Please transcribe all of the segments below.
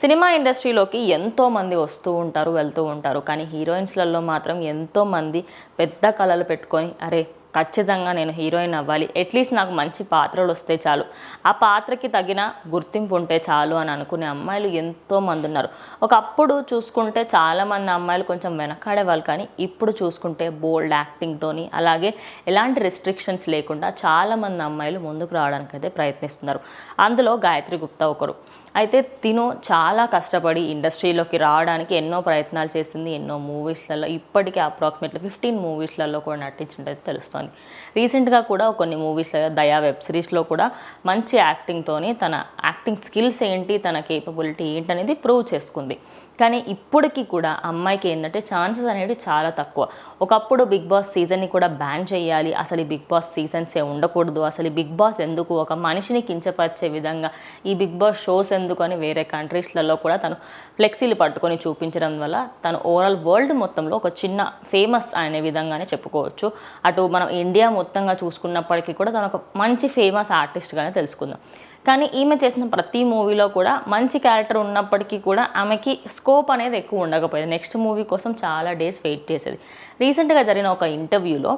Cinema ఇండస్ట్రీలోకి ఎంతోమంది వస్తూ ఉంటారు, వెళ్తూ ఉంటారు. కానీ హీరోయిన్స్లలో మాత్రం ఎంతోమంది పెద్ద కళలు పెట్టుకొని అరే ఖచ్చితంగా నేను హీరోయిన్ అవ్వాలి, అట్లీస్ట్ నాకు మంచి పాత్రలు వస్తే చాలు, ఆ పాత్రకి తగిన గుర్తింపు ఉంటే చాలు అని అనుకునే అమ్మాయిలు ఎంతోమంది ఉన్నారు. ఒకప్పుడు చూసుకుంటే చాలామంది అమ్మాయిలు కొంచెం వెనకాడేవాళ్ళు, కానీ ఇప్పుడు చూసుకుంటే బోల్డ్ యాక్టింగ్తోని అలాగే ఎలాంటి రెస్ట్రిక్షన్స్ లేకుండా చాలామంది అమ్మాయిలు ముందుకు రావడానికి అయితే ప్రయత్నిస్తున్నారు. అందులో గాయత్రి గుప్తా ఒకరు. అయితే తిను చాలా కష్టపడి ఇండస్ట్రీలోకి రావడానికి ఎన్నో ప్రయత్నాలు చేసింది. ఎన్నో మూవీస్లలో ఇప్పటికీ అప్రాక్సిమేట్లీ 15 మూవీస్లలో కూడా నటించినట్టు తెలుస్తోంది. రీసెంట్గా కూడా కొన్ని మూవీస్లో దయా వెబ్ సిరీస్లో కూడా మంచి యాక్టింగ్తోని తన యాక్టింగ్ స్కిల్స్ ఏంటి, తన కేపబిలిటీ ఏంటనేది ప్రూవ్ చేసుకుంది. కానీ ఇప్పటికీ కూడా అమ్మాయికి ఏంటంటే ఛాన్సెస్ అనేవి చాలా తక్కువ. ఒకప్పుడు బిగ్ బాస్ సీజన్ని కూడా బ్యాన్ చేయాలి, అసలు ఈ బిగ్ బాస్ సీజన్సే ఉండకూడదు, అసలు ఈ బిగ్ బాస్ ఎందుకు, ఒక మనిషిని కించపరిచే విధంగా ఈ బిగ్ బాస్ షోస్ ఎందుకు అని వేరే కంట్రీస్లలో కూడా తను ఫ్లెక్సీలు పట్టుకొని చూపించడం వల్ల తను ఓవరాల్ వరల్డ్ మొత్తంలో ఒక చిన్న ఫేమస్ అనే విధంగానే చెప్పుకోవచ్చు. అటు మనం ఇండియా మొత్తంగా చూసుకున్నప్పటికీ కూడా తను ఒక మంచి ఫేమస్ ఆర్టిస్ట్గానే తెలుసుకుందాం. కానీ ఈమె చేసిన ప్రతి మూవీలో కూడా మంచి క్యారెక్టర్ ఉన్నప్పటికీ కూడా ఆమెకి స్కోప్ అనేది ఎక్కువ ఉండకపోయేది. నెక్స్ట్ మూవీ కోసం చాలా డేస్ వెయిట్ చేసేది. రీసెంట్గా జరిగిన ఒక ఇంటర్వ్యూలో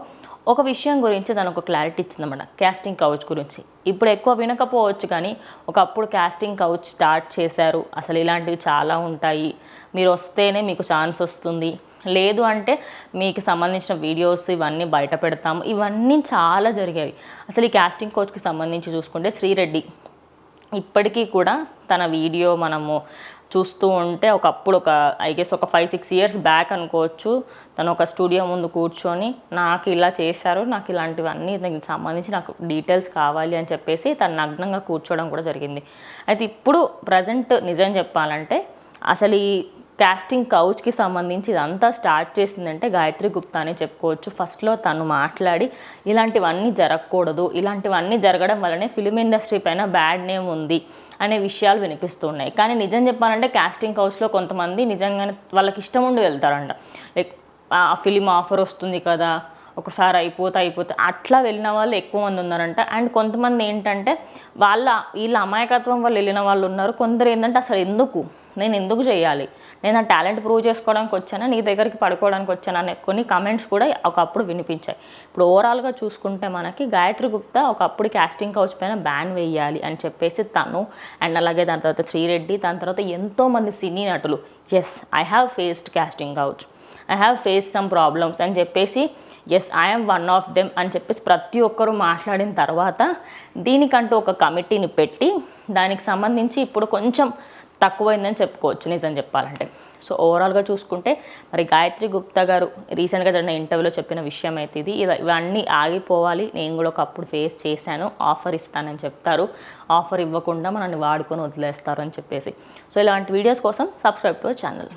ఒక విషయం గురించి తను ఒక క్లారిటీ ఇచ్చిందన్నమాట, క్యాస్టింగ్ కౌచ్ గురించి. ఇప్పుడు ఎక్కువ వినకపోవచ్చు, కానీ ఒకప్పుడు క్యాస్టింగ్ కౌచ్ స్టార్ట్ చేశారు, అసలు ఇలాంటివి చాలా ఉంటాయి, మీరు వస్తేనే మీకు ఛాన్స్ వస్తుంది, లేదు అంటే మీకు సంబంధించిన వీడియోస్ ఇవన్నీ బయట పెడతాము, ఇవన్నీ చాలా జరిగేవి. అసలు ఈ క్యాస్టింగ్ కోచ్కి సంబంధించి చూసుకుంటే శ్రీరెడ్డి ఇప్పటికీ కూడా తన వీడియో మనము చూస్తూ ఉంటే ఒకప్పుడు ఒక ఒక 5-6 ఇయర్స్ బ్యాక్ అనుకోవచ్చు, తను ఒక స్టూడియో ముందు కూర్చొని నాకు ఇలా చేశారు, నాకు ఇలాంటివన్నీ దానికి సంబంధించి నాకు డీటెయిల్స్ కావాలి అని చెప్పేసి తను నగ్నంగా కూర్చోవడం కూడా జరిగింది. అయితే ఇప్పుడు ప్రజెంట్ నిజం చెప్పాలంటే అసలు ఈ క్యాస్టింగ్ కౌచ్కి సంబంధించి ఇదంతా స్టార్ట్ చేసిందంటే గాయత్రి గుప్తా అని చెప్పుకోవచ్చు. ఫస్ట్లో తను మాట్లాడి ఇలాంటివన్నీ జరగకూడదు, ఇలాంటివన్నీ జరగడం వల్లనే ఫిలిం ఇండస్ట్రీ పైన బ్యాడ్ నేమ్ ఉంది అనే విషయాలు వినిపిస్తున్నాయి. కానీ నిజం చెప్పాలంటే క్యాస్టింగ్ కౌచ్లో కొంతమంది నిజంగానే వాళ్ళకి ఇష్టం ఉండి వెళ్తారంట. లైక్ ఆ ఫిలిం ఆఫర్ వస్తుంది కదా, ఒకసారి అయిపోతే అట్లా వెళ్ళిన వాళ్ళు ఎక్కువ మంది ఉన్నారంట. అండ్ కొంతమంది ఏంటంటే వీళ్ళ అమాయకత్వం వల్ల వెళ్ళిన వాళ్ళు ఉన్నారు. కొందరు ఏంటంటే అసలు నేను ఎందుకు చేయాలి, నేను నా టాలెంట్ ప్రూవ్ చేసుకోవడానికి వచ్చానా, నీ దగ్గరికి పడుకోవడానికి వచ్చానా అనే కొన్ని కమెంట్స్ కూడా ఒకప్పుడు వినిపించాయి. ఇప్పుడు ఓవరాల్గా చూసుకుంటే మనకి గాయత్రి గుప్తా ఒకప్పుడు క్యాస్టింగ్ కౌచ్ పైన బ్యాన్ వేయాలి అని చెప్పేసి తను, అండ్ అలాగే దాని తర్వాత శ్రీరెడ్డి, దాని తర్వాత ఎంతోమంది సినీ నటులు yes I have faced casting couch, I have faced some problems అని చెప్పేసి yes I'm one of them అని చెప్పేసి ప్రతి ఒక్కరూ మాట్లాడిన తర్వాత దీనికంటూ ఒక కమిటీని పెట్టి దానికి సంబంధించి ఇప్పుడు కొంచెం తక్కువైందని చెప్పుకోవచ్చు నిజం చెప్పాలంటే. సో ఓవరాల్గా చూసుకుంటే మరి గాయత్రి గుప్తా గారు రీసెంట్గా జరిగిన ఇంటర్వ్యూలో చెప్పిన విషయం అయితే ఇవన్నీ ఆగిపోవాలి, నేను కూడా ఒకప్పుడు ఫేస్ చేశాను, ఆఫర్ ఇస్తానని చెప్తారు, ఆఫర్ ఇవ్వకుండా మనల్ని వాడుకొని వదిలేస్తారు అని చెప్పేసి. సో ఇలాంటి వీడియోస్ కోసం సబ్స్క్రైబ్ టు ఛానల్.